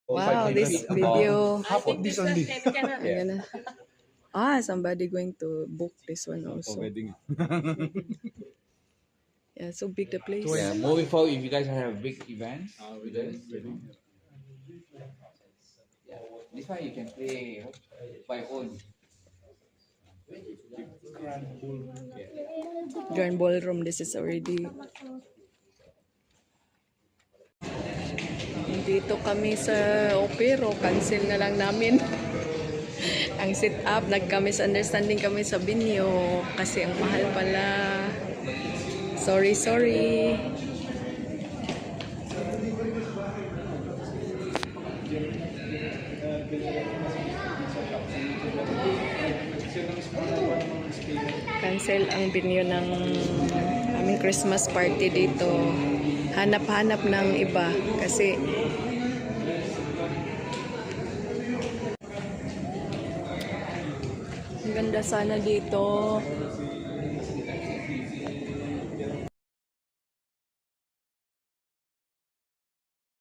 Wow, this video. Half of this only. Ayan na. Ah, somebody going to book this one also. wedding. Yeah, so big the place. Yeah, moving forward, if you guys have big events, yeah, this one you can play by own. Grand Ballroom, this is already. Dito kami sa Opero, cancel na lang namin. Ang sit up, nagka-misunderstanding kami sa venue kasi ang mahal pala. Sorry. Cancel ang venue ng aming Christmas party dito. Hanap-hanap ng iba kasi ang ganda sana dito.